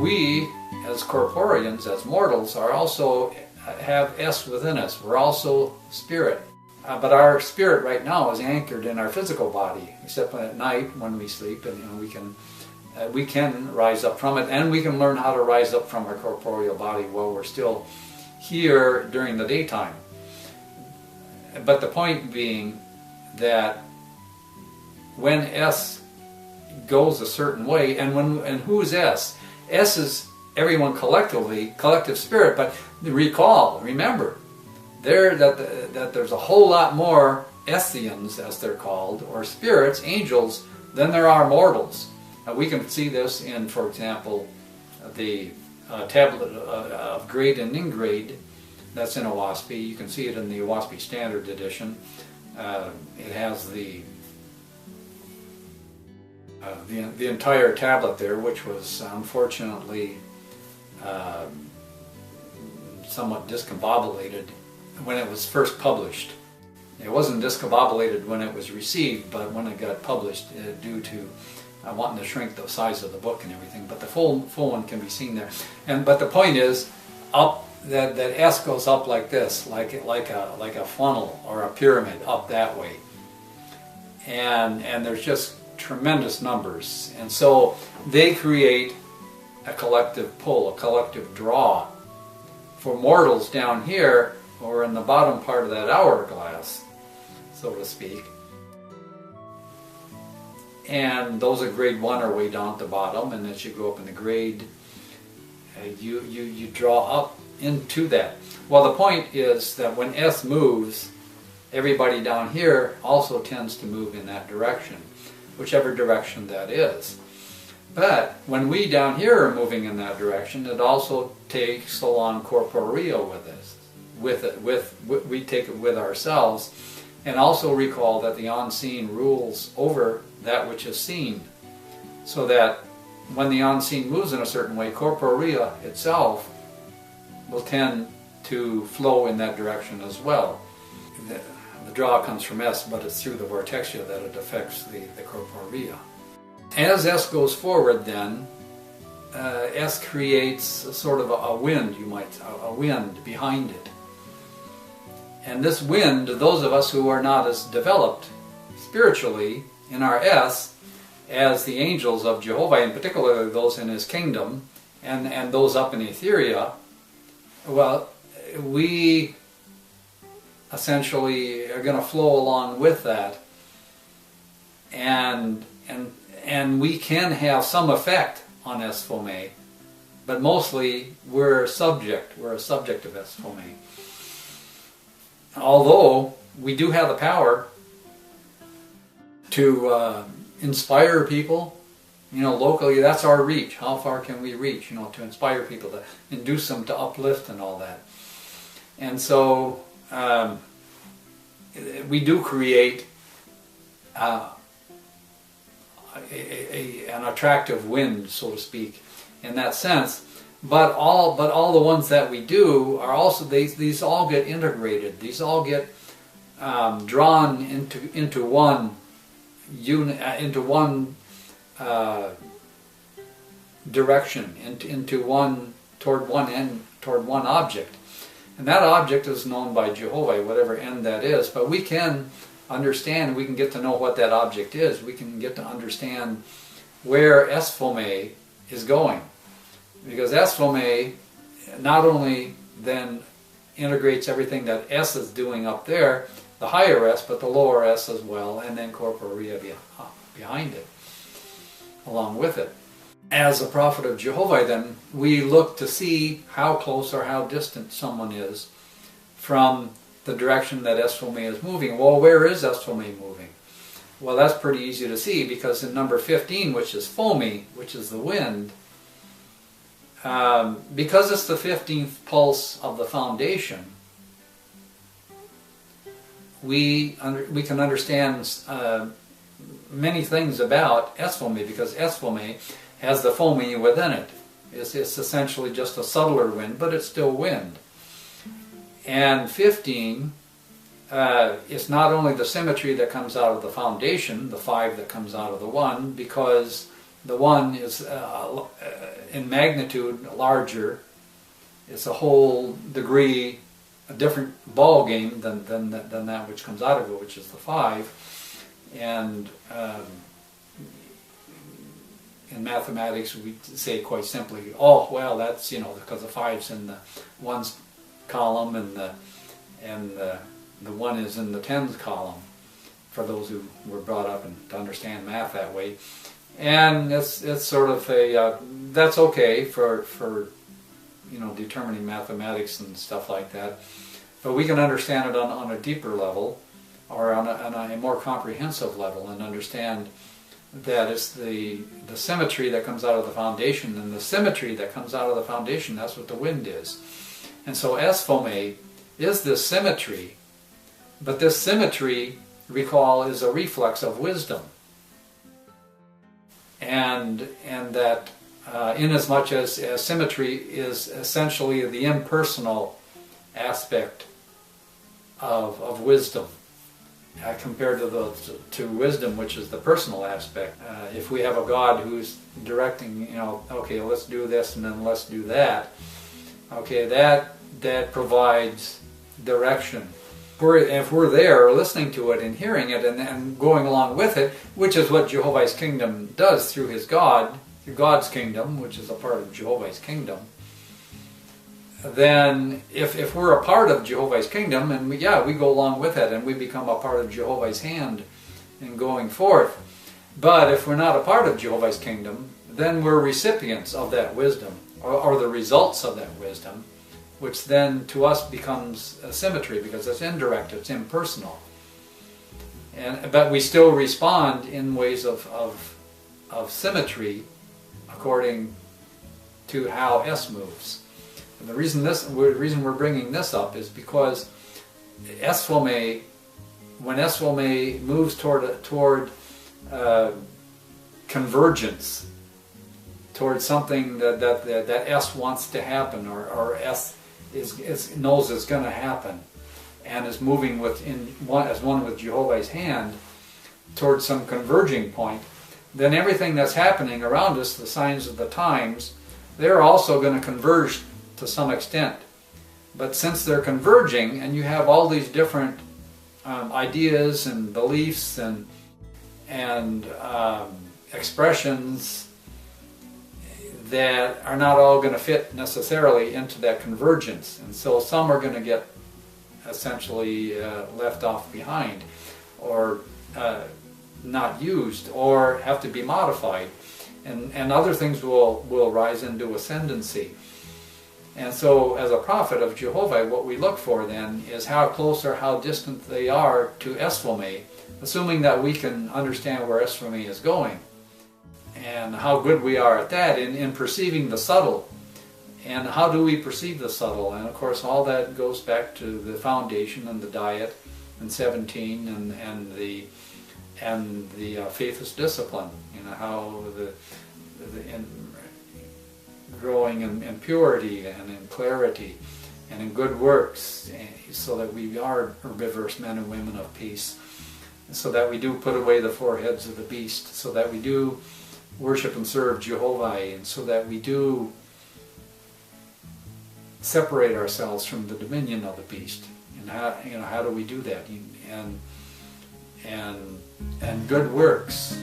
we, as corporeans, as mortals, are also have S within us. We're also spirit. But our spirit right now is anchored in our physical body, except at night when we sleep, and we can rise up from it, and we can learn how to rise up from our corporeal body while we're still here during the daytime. But the point being that when S goes a certain way, and who's S? S is everyone collectively, collective spirit. But remember, that there's a whole lot more Esseans, as they're called, or spirits, angels, than there are mortals. We can see this in, for example, the tablet of grade and ingrade that's in Oahspe. You can see it in the Oahspe Standard Edition. It has the entire tablet there, which was unfortunately somewhat discombobulated when it was first published. It wasn't discombobulated when it was received, but when it got published, due to wanting to shrink the size of the book and everything. But the full one can be seen there. But the point is, that S goes up like this, like a funnel or a pyramid, up that way. And there's just tremendous numbers, and so they create a collective pull, a collective draw. For mortals down here, or in the bottom part of that hourglass, so to speak, and those at grade 1 are way down at the bottom, and as you go up in the grade, you draw up into that. Well, the point is that when S moves, everybody down here also tends to move in that direction, whichever direction that is. But when we down here are moving in that direction, it also takes along corporeal with us. We take it with ourselves, and also recall that the unseen rules over that which is seen, so that when the unseen moves in a certain way, corporea itself will tend to flow in that direction as well. The draw comes from S, but it's through the vortexia that it affects the corporea. As S goes forward, then, S creates sort of a wind, a wind behind it. And this wind, those of us who are not as developed spiritually in our S, as the angels of Jehovah, and particularly those in his kingdom, and those up in Etheria, well, we essentially are going to flow along with that, and we can have some effect on Oahspe, but mostly we're a subject of Oahspe. Although we do have the power to inspire people, locally. That's our reach. How far can we reach, to inspire people, to induce them to uplift and all that. And so we do create an attractive wind, so to speak, in that sense. But all the ones that we do are also, these all get integrated. These all get drawn into one direction, into one toward one object. And that object is known by Jehovah, whatever end that is. But we can understand, we can get to know what that object is. We can get to understand where Oahspe is going. Because Oahspe not only then integrates everything that S is doing up there, the higher S, but the lower S as well, and then corporea behind it, along with it. As a prophet of Jehovah, then, we look to see how close or how distant someone is from the direction that Oahspe is moving. Well, where is Oahspe moving? Well, that's pretty easy to see, because in number 15, which is foamy, which is the wind, because it's the 15th pulse of the foundation, we can understand many things about Oahspe, because Oahspe has the foamy within it. It's essentially just a subtler wind, but it's still wind. And 15 is not only the symmetry that comes out of the foundation, the 5 that comes out of the 1, because The one is in magnitude larger. It's a whole degree, a different ball game than that which comes out of it, which is the 5. And in mathematics, we say quite simply, oh well, that's because the 5's in the 1's column and the 1 is in the 10's column. For those who were brought up and to understand math that way, and it's sort of a that's okay for determining mathematics and stuff like that. But we can understand it on a deeper level, or on a more comprehensive level, and understand that it's the symmetry that comes out of the foundation, and the symmetry that comes out of the foundation, that's what the wind is. And so Oahspe is this symmetry, but this symmetry, recall, is a reflex of wisdom. And that inasmuch as symmetry is essentially the impersonal aspect of wisdom, compared to wisdom, which is the personal aspect. If we have a God who's directing, okay, let's do this and then let's do that, okay, that provides direction. If we're there listening to it and hearing it and going along with it, which is what Jehovah's kingdom does through his God's kingdom, which is a part of Jehovah's kingdom, then if we're a part of Jehovah's kingdom, and we go along with it and we become a part of Jehovah's hand in going forth. But if we're not a part of Jehovah's kingdom, then we're recipients of that wisdom, or the results of that wisdom, which then to us becomes a symmetry because it's indirect, it's impersonal. But we still respond in ways of symmetry according to how S moves. And the reason we're bringing this up is because Oahspe, when Oahspe moves toward convergence, toward something that S wants to happen, or S knows is going to happen, and is moving as one with Jehovah's hand towards some converging point, then everything that's happening around us, the signs of the times, they're also going to converge to some extent. But since they're converging, and you have all these different ideas and beliefs and expressions that are not all going to fit necessarily into that convergence, and so some are going to get essentially left off behind, or not used, or have to be modified, and other things will rise into ascendancy. And so as a prophet of Jehovah, what we look for then is how close or how distant they are to Oahspe, assuming that we can understand where Oahspe is going, and how good we are at that in perceiving the subtle. And how do we perceive the subtle? And of course all that goes back to the foundation and the diet and 17 and the faithless discipline. How growing in purity and in clarity and in good works, so that we are herbivorous men and women of peace, so that we do put away the four heads of the beast, so that we do worship and serve Jehovah, and so that we do separate ourselves from the dominion of the beast. And how do we do that? And good works